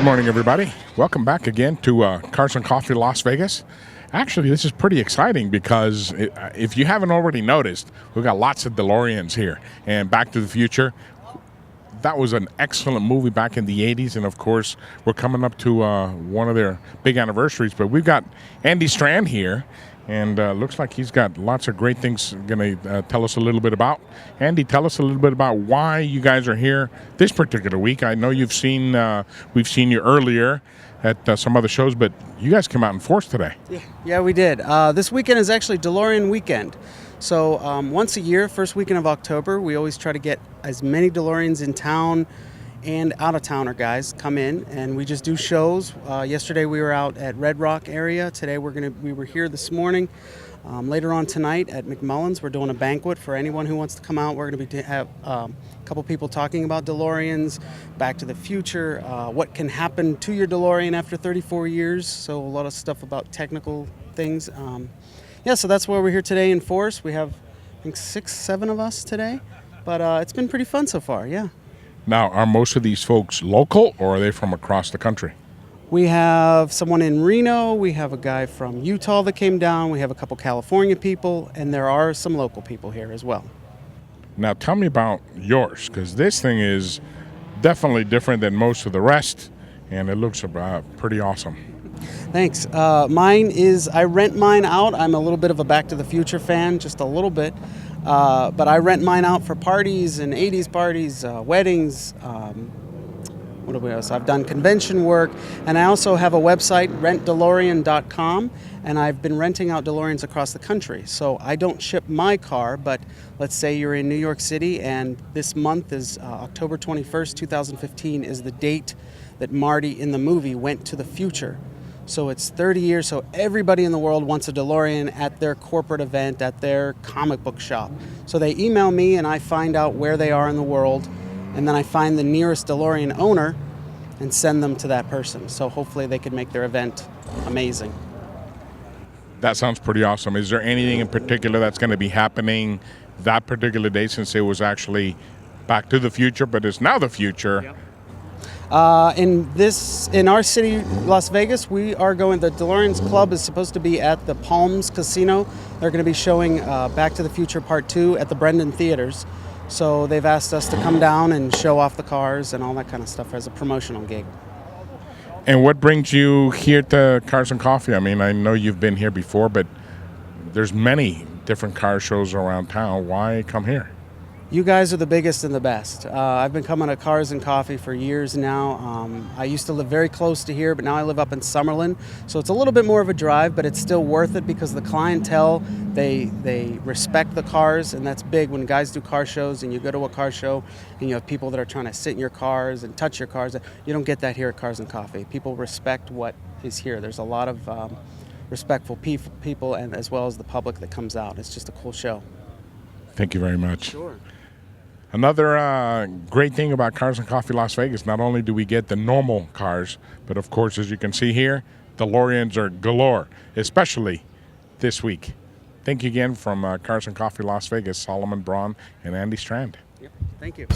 Good morning, everybody. Welcome back again to Cars and Coffee Las Vegas. Actually, this is pretty exciting because if you haven't already noticed, we've got lots of Deloreans here. And Back to the Future, that was an excellent movie back in the 80s. And, of course, we're coming up to one of their big anniversaries. But we've got Andy Strand here. And looks like he's got lots of great things going to tell us a little bit about. Andy, tell us a little bit about why you guys are here this particular week. I know we've seen you earlier at some other shows, but you guys came out in force today. Yeah, we did. This weekend is actually Delorin weekend. So once a year, first weekend of October, we always try to get as many Deloreans in town and out-of-towner guys come in, and we just do shows. Yesterday we were out at Red Rock area. Today we were here this morning. Later on tonight at McMullen's, we're doing a banquet for anyone who wants to come out. We're going to have a couple people talking about DeLoreans, Back to the Future, what can happen to your DeLorean after 34 years. So a lot of stuff about technical things. So that's why we're here today in force. We have, I think, 6-7 of us today, but it's been pretty fun so far. Yeah. Now, are most of these folks local, or are they from across the country? We have someone in Reno, we have a guy from Utah that came down, we have a couple California people, and there are some local people here as well. Now, tell me about yours, because this thing is definitely different than most of the rest, and it looks pretty awesome. Thanks. Mine is, I rent mine out. I'm a little bit of a Back to the Future fan, just a little bit. But I rent mine out for parties and 80s parties, weddings. What else? I've done convention work, and I also have a website, rentdelorian.com, and I've been renting out DeLoreans across the country. So I don't ship my car, but let's say you're in New York City, and this month is October 21st, 2015 is the date that Marty in the movie went to the future. So it's 30 years, so everybody in the world wants a DeLorean at their corporate event, at their comic book shop. So they email me and I find out where they are in the world, and then I find the nearest DeLorean owner and send them to that person. So hopefully they can make their event amazing. That sounds pretty awesome. Is there anything in particular that's going to be happening that particular day, since it was actually Back to the Future, but it's now the future? Yep. In our city, Las Vegas, we are going. The DeLorean's Club is supposed to be at the Palms Casino. They're going to be showing Back to the Future Part 2 at the Brendan Theaters. So they've asked us to come down and show off the cars and all that kind of stuff as a promotional gig. And what brings you here to Cars and Coffee? I mean, I know you've been here before, but there's many different car shows around town. Why come here? You guys are the biggest and the best. I've been coming to Cars and Coffee for years now. I used to live very close to here, but now I live up in Summerlin. So it's a little bit more of a drive, but it's still worth it because the clientele, they respect the cars, and that's big when guys do car shows and you go to a car show and you have people that are trying to sit in your cars and touch your cars. You don't get that here at Cars and Coffee. People respect what is here. There's a lot of respectful people, and as well as the public that comes out. It's just a cool show. Thank you very much. Sure. Another great thing about Cars and Coffee Las Vegas, not only do we get the normal cars, but of course, as you can see here, DeLoreans are galore, especially this week. Thank you again from Cars and Coffee Las Vegas, Solomon Braun and Andy Strand. Yep. Thank you.